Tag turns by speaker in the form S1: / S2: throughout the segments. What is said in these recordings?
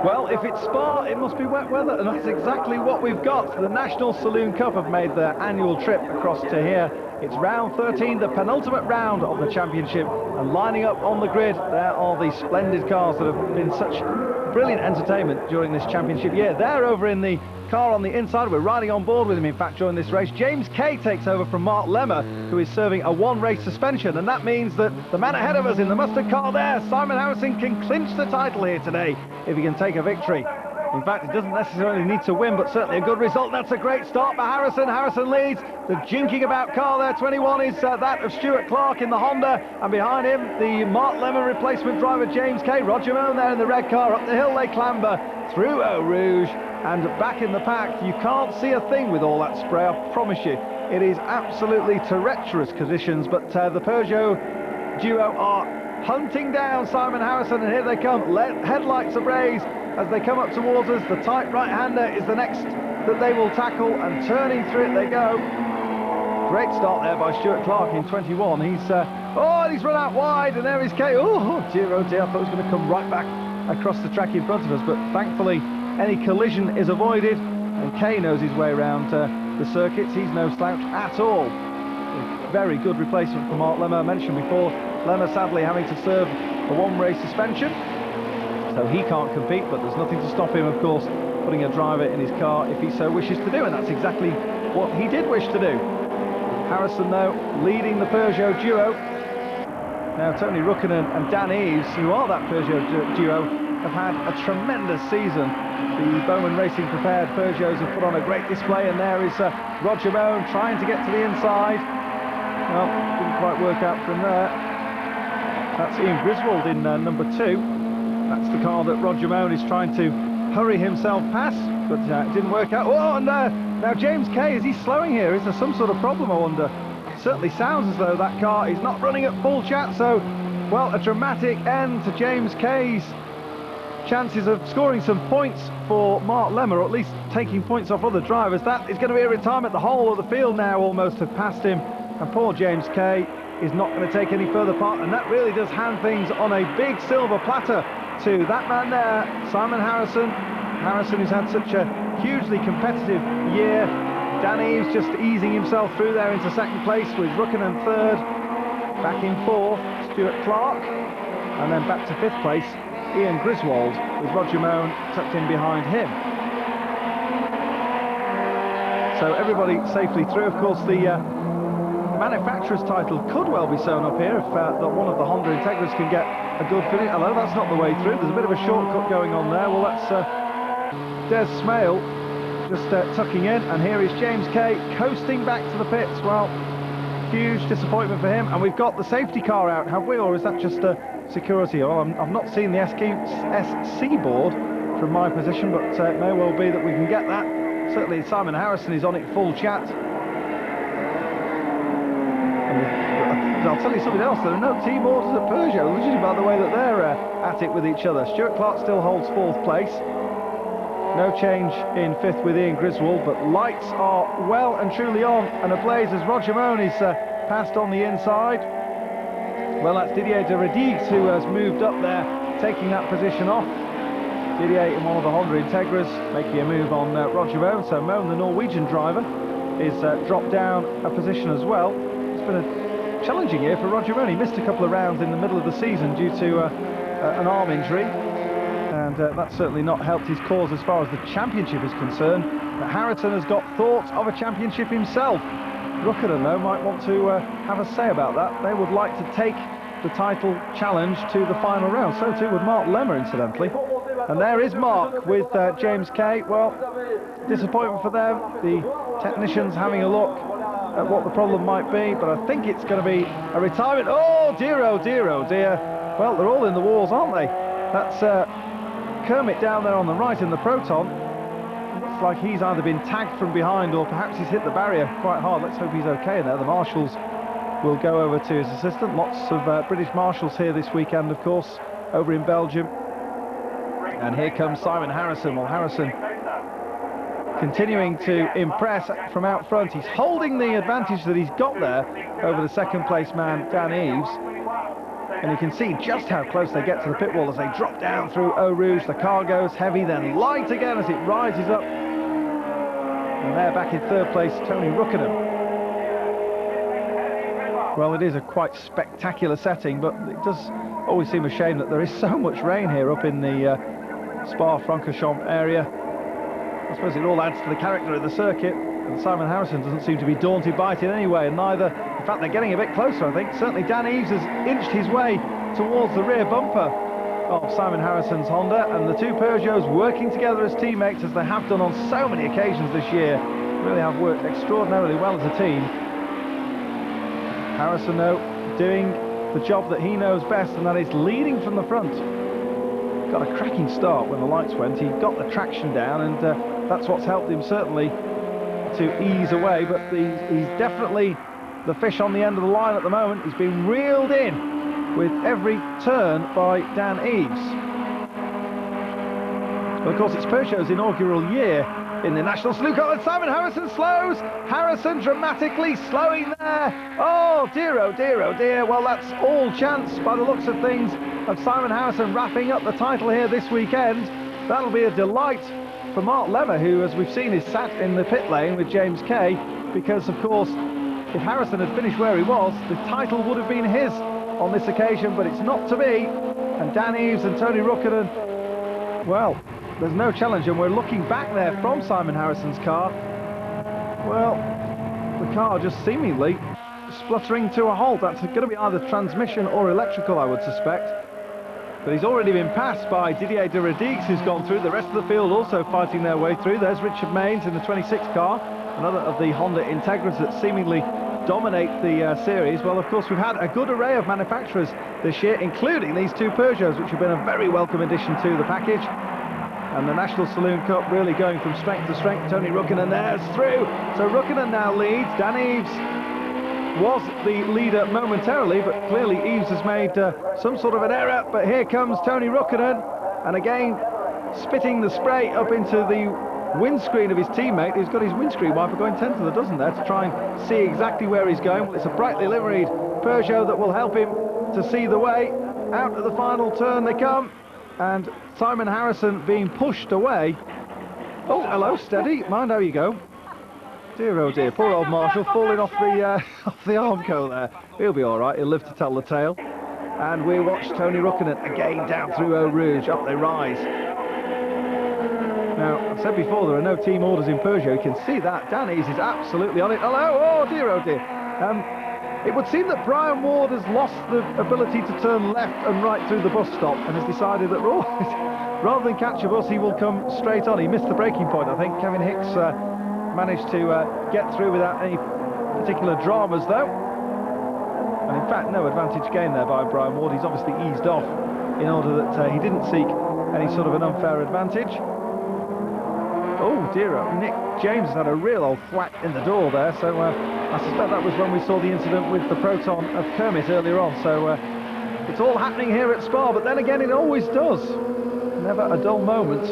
S1: Well, if it's Spa, it must be wet weather, and that's exactly what we've got. The National Saloon Cup have made their annual trip across to here. It's round 13, the penultimate round of the championship, and lining up on the grid, there are the splendid cars that have been such brilliant entertainment during this championship year. They're over in the car on the inside. We're riding on board with him, in fact, during this race. James Kay takes over from Mark Lemmer, who is serving a one-race suspension, and that means that the man ahead of us in the mustard car there, Simon Harrison, can clinch the title here today if he can take a victory. In fact, he doesn't necessarily need to win, but certainly a good result. That's a great start for Harrison. Harrison leads. The jinking about car there, 21, is that of Stuart Clark in the Honda, and behind him, the Mark Lemmer replacement driver, James Kay. Roger Moan there in the red car. Up the hill they clamber through Eau Rouge, and back in the pack. You can't see a thing with all that spray, I promise you. It is absolutely treacherous conditions, but the Peugeot duo are hunting down Simon Harrison, and here they come. Headlights ablaze as they come up towards us. The tight right-hander is the next that they will tackle, and turning through it they go. Great start there by Stuart Clark in 21. He's run out wide, and there is Kay. Oh dear, I thought he was going to come right back across the track in front of us, but thankfully any collision is avoided, and Kay knows his way around the circuits. He's no slouch at all. A very good replacement for Mark Lemmer. I mentioned before, Lemmer sadly having to serve a one-race suspension, so he can't compete, but there's nothing to stop him, of course, putting a driver in his car if he so wishes to do, and that's exactly what he did wish to do. Harrison, though, leading the Peugeot duo. Now, Tony Rukkinen and Dan Eves, who are that Peugeot duo, have had a tremendous season. The Bowman Racing prepared Peugeots have put on a great display, and there is Roger Moan trying to get to the inside. Well, didn't quite work out from there. That's Ian Griswold in number 2. That's the car that Roger Moan is trying to hurry himself past, but it didn't work out. Oh, and now James Kay, is he slowing here? Is there some sort of problem, I wonder? It certainly sounds as though that car is not running at full chat, so, well, a dramatic end to James Kay's chances of scoring some points for Mark Lemmer, or at least taking points off other drivers. That is going to be a retirement. The whole of the field now almost have passed him, and poor James Kay is not going to take any further part, and that really does hand things on a big silver platter to that man there, Simon Harrison. Harrison has had such a hugely competitive year. Dan Eves just easing himself through there into second place, with Rukkinen third. Back in fourth, Stuart Clark, and then back to fifth place, Ian Griswold, with Roger Moan tucked in behind him. So everybody safely through. Of course, the manufacturer's title could well be sewn up here if one of the Honda Integras can get a good finish. Although that's not the way through. There's a bit of a shortcut going on there. Well, that's Des Smale just tucking in, and here is James Kay coasting back to the pits. Well, huge disappointment for him, and we've got the safety car out, have we, or is that just security? Well, I've not seen the SC board from my position, but it may well be that we can get that. Certainly Simon Harrison is on it full chat. And I'll tell you something else, there are no team orders at Peugeot, usually by the way that they're at it with each other. Stuart Clark still holds fourth place. No change in fifth with Ian Griswold, but lights are well and truly on and ablaze as Roger Moan is passed on the inside. Well, that's Didier de Radigues who has moved up there, taking that position off. Didier in one of the Honda Integras, making a move on Roger Moan. So Moan, the Norwegian driver, is dropped down a position as well. It's been a challenging year for Roger Moan. He missed a couple of rounds in the middle of the season due to an arm injury, and that's certainly not helped his cause as far as the championship is concerned. But Harrison has got thoughts of a championship himself. Rukkinen, though, might want to have a say about that. They would like to take the title challenge to the final round. So too would Mark Lemmer, incidentally. And there is Mark with James Kay. Well, disappointment for them. The technicians having a look at what the problem might be, but I think it's going to be a retirement. Oh dear, oh dear, oh dear. Well, they're all in the walls, aren't they? That's Kermit down there on the right in the Proton. Looks like he's either been tagged from behind or perhaps he's hit the barrier quite hard. Let's hope he's okay there. The marshals will go over to his assistant. Lots of British marshals here this weekend, of course, over in Belgium. And here comes Simon Harrison. Well, Harrison continuing to impress from out front. He's holding the advantage that he's got there over the second place man, Dan Eves. And you can see just how close they get to the pit wall as they drop down through Eau Rouge. The car goes heavy, then light again as it rises up. And there, back in third place, Tony Rukkinen. Well, it is a quite spectacular setting, but it does always seem a shame that there is so much rain here up in the Spa-Francorchamps area. I suppose it all adds to the character of the circuit, and Simon Harrison doesn't seem to be daunted by it in any way, and neither, in fact, they're getting a bit closer, I think. Certainly Dan Eves has inched his way towards the rear bumper of Simon Harrison's Honda, and the two Peugeots working together as teammates, as they have done on so many occasions this year, really have worked extraordinarily well as a team. Harrison, though, doing the job that he knows best, and that is leading from the front. Got a cracking start when the lights went. He got the traction down, and that's what's helped him certainly to ease away, but he's definitely the fish on the end of the line at the moment. He's been reeled in with every turn by Dan Eves. But of course, it's Peugeot's inaugural year in the National Saloon Cup, and Simon Harrison slows. Harrison dramatically slowing there. Oh dear, oh dear, oh dear. Well, that's all chance by the looks of things of Simon Harrison wrapping up the title here this weekend. That'll be a delight for Mark Lemmer, who, as we've seen, is sat in the pit lane with James Kay, because of course, if Harrison had finished where he was, the title would have been his on this occasion, but it's not to be. And Dan Eves and Tony Rukkinen, well, there's no challenge, and we're looking back there from Simon Harrison's car. Well, the car just seemingly spluttering to a halt. That's going to be either transmission or electrical, I would suspect. But he's already been passed by Didier de Radix, who's gone through. The rest of the field also fighting their way through. There's Richard Maines in the 26 car, another of the Honda Integras that seemingly dominate the series. Well, of course, we've had a good array of manufacturers this year, including these two Peugeots, which have been a very welcome addition to the package. And the National Saloon Cup really going from strength to strength. Tony Rukkinen there's through. So Rukkinen now leads. Dan Eves was the leader momentarily, but clearly Eves has made some sort of an error. But here comes Tony Rukkinen, and again spitting the spray up into the windscreen of his teammate, who's got his windscreen wiper going 10 to the dozen there to try and see exactly where he's going. Well, it's a brightly liveried Peugeot that will help him to see the way. Out of the final turn they come, and Simon Harrison being pushed away. Oh, hello, steady, mind how you go. Dear, oh dear, poor old Marshall falling off the Armco there. He'll be all right, he'll live to tell the tale. And we watch Tony Rukkinen again down through Eau Rouge, up they rise. Now, I've said before, there are no team orders in Peugeot, you can see that. Dan Eves is absolutely on it. Hello, oh dear, oh dear. It would seem that Brian Ward has lost the ability to turn left and right through the bus stop, and has decided that rather than catch a bus, he will come straight on. He missed the braking point, I think. Kevin Hicks managed to get through without any particular dramas, though. And in fact, no advantage gained there by Brian Ward. He's obviously eased off in order that he didn't seek any sort of an unfair advantage. Oh dear, Nick James had a real old thwack in the door there, so I suspect that was when we saw the incident with the Proton of Kermit earlier on. So it's all happening here at Spa, but then again it always does. Never a dull moment.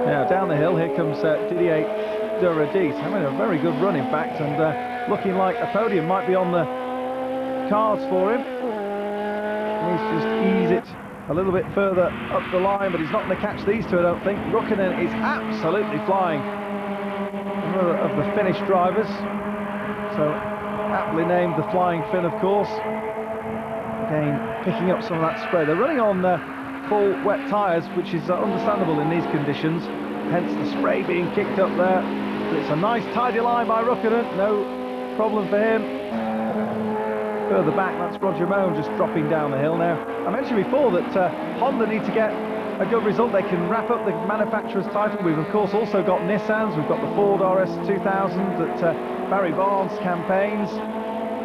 S1: Now down the hill, here comes Didier de Radix, having a very good run in fact, and looking like a podium might be on the cards for him. He needs to just ease it a little bit further up the line, but he's not going to catch these two, I don't think. Rukkinen is absolutely flying. Another of the Finnish drivers, so aptly named the Flying Finn, of course. Again, picking up some of that spray. They're running on full wet tyres, which is understandable in these conditions, hence the spray being kicked up there. But it's a nice tidy line by Rukkinen, no problem for him. Further back, that's Roger Moan just dropping down the hill now. I mentioned before that Honda need to get a good result. They can wrap up the manufacturer's title. We've of course also got Nissans, we've got the Ford RS2000 that Barry Barnes campaigns.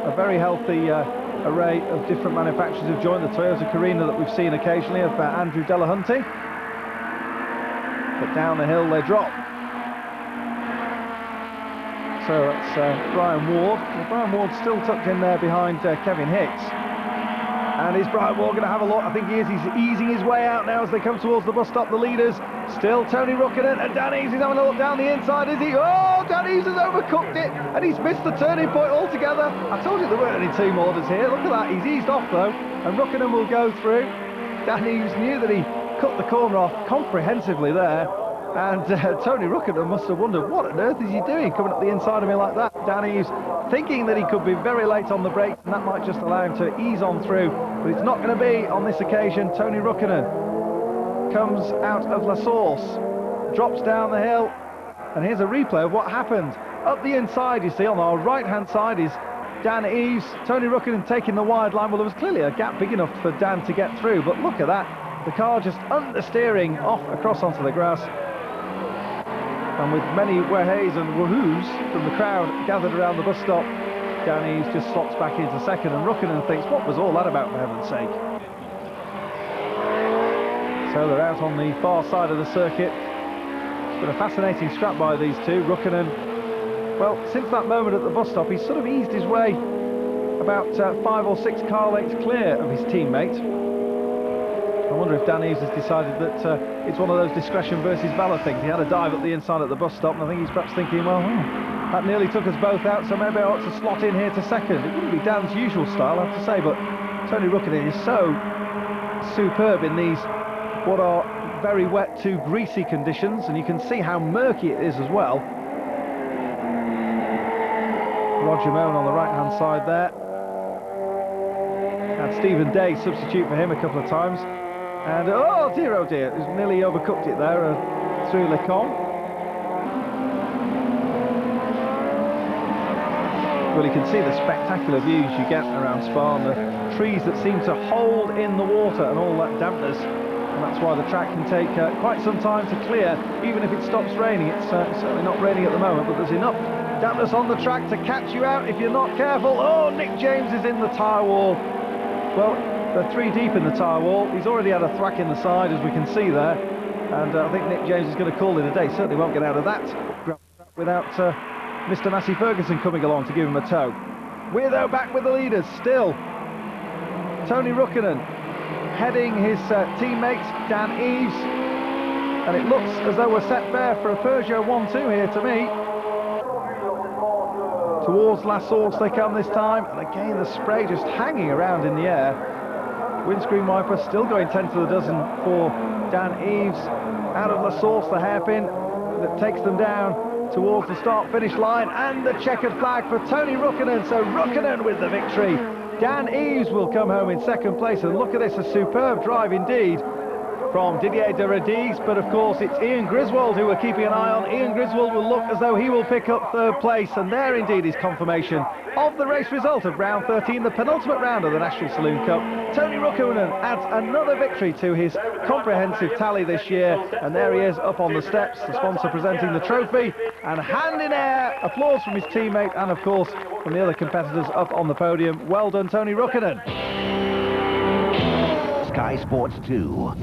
S1: A very healthy array of different manufacturers have joined the Toyota Carina that we've seen occasionally of Andrew Delahunty. But down the hill they drop. So it's Brian Ward. Well, Brian Ward's still tucked in there behind Kevin Hicks. And is Brian Ward going to have a look? I think he is. He's easing his way out now as they come towards the bus stop, the leaders. Still Tony Rukkinen, and Dan Eaves is having a look down the inside, is he? Oh, Dan Eaves has overcooked it, and he's missed the turning point altogether. I told you there weren't any team orders here. Look at that, he's eased off though, and Rukkinen will go through. Dan Eaves knew that he cut the corner off comprehensively there, and Tony Rukkinen must have wondered, what on earth is he doing coming up the inside of me like that? Dan Eaves thinking that he could be very late on the brakes, and that might just allow him to ease on through, but it's not going to be on this occasion. Tony Rukkinen comes out of La Source, drops down the hill, and here's a replay of what happened. Up the inside, you see, on our right-hand side is Dan Eaves. Tony Rukkinen taking the wide line. Well, there was clearly a gap big enough for Dan to get through, but look at that. The car just understeering off across onto the grass. And with many wahays and woohoos from the crowd gathered around the bus stop, Dan Eaves just slots back into second, and Rukkinen thinks, what was all that about, for heaven's sake? So they're out on the far side of the circuit. It's been a fascinating scrap by these two. Rukkinen, well, since that moment at the bus stop, he's sort of eased his way about 5 or 6 car lengths clear of his teammate. I wonder if Dan Eaves has decided that it's one of those discretion versus valour things. He had a dive at the inside at the bus stop, and I think he's perhaps thinking, well, that nearly took us both out, so maybe I ought to slot in here to second. It wouldn't be Dan's usual style, I have to say, but Tony Rukkinen is so superb in these what are very wet to greasy conditions, and you can see how murky it is as well. Roger Moan on the right-hand side there. Had Stephen Day substitute for him a couple of times. And oh dear, he's nearly overcooked it there through Lecombe. Well, you can see the spectacular views you get around Spa, and the trees that seem to hold in the water and all that dampness. And that's why the track can take quite some time to clear, even if it stops raining. It's certainly not raining at the moment, but there's enough dampness on the track to catch you out if you're not careful. Oh, Nick James is in the tyre wall. Well, they're 3 deep in the tyre wall. He's already had a thwack in the side, as we can see there. And I think Nick James is going to call it a day. Certainly won't get out of that without Mr. Massey Ferguson coming along to give him a tow. We're though back with the leaders still. Tony Rukkinen heading his teammate Dan Eaves, and it looks as though we're set fair for a Peugeot 1-2 here to me. Towards La Source they come this time, and again the spray just hanging around in the air. Windscreen wiper still going 10 to the dozen for Dan Eaves. Out of La Source, the hairpin that takes them down towards the start-finish line, and the checkered flag for Tony Rukkinen. So Rukkinen with the victory. Dan Eaves will come home in second place, and look at this, a superb drive indeed from Didier de Radigues, but of course it's Ian Griswold who we're keeping an eye on. Ian Griswold will look as though he will pick up third place, and there indeed is confirmation of the race result of round 13, the penultimate round of the National Saloon Cup. Tony Rukkinen adds another victory to his comprehensive tally this year, and there he is up on the steps, the sponsor presenting the trophy, and hand in air, applause from his teammate and of course from the other competitors up on the podium. Well done, Tony Rukkinen.
S2: Sky Sports 2.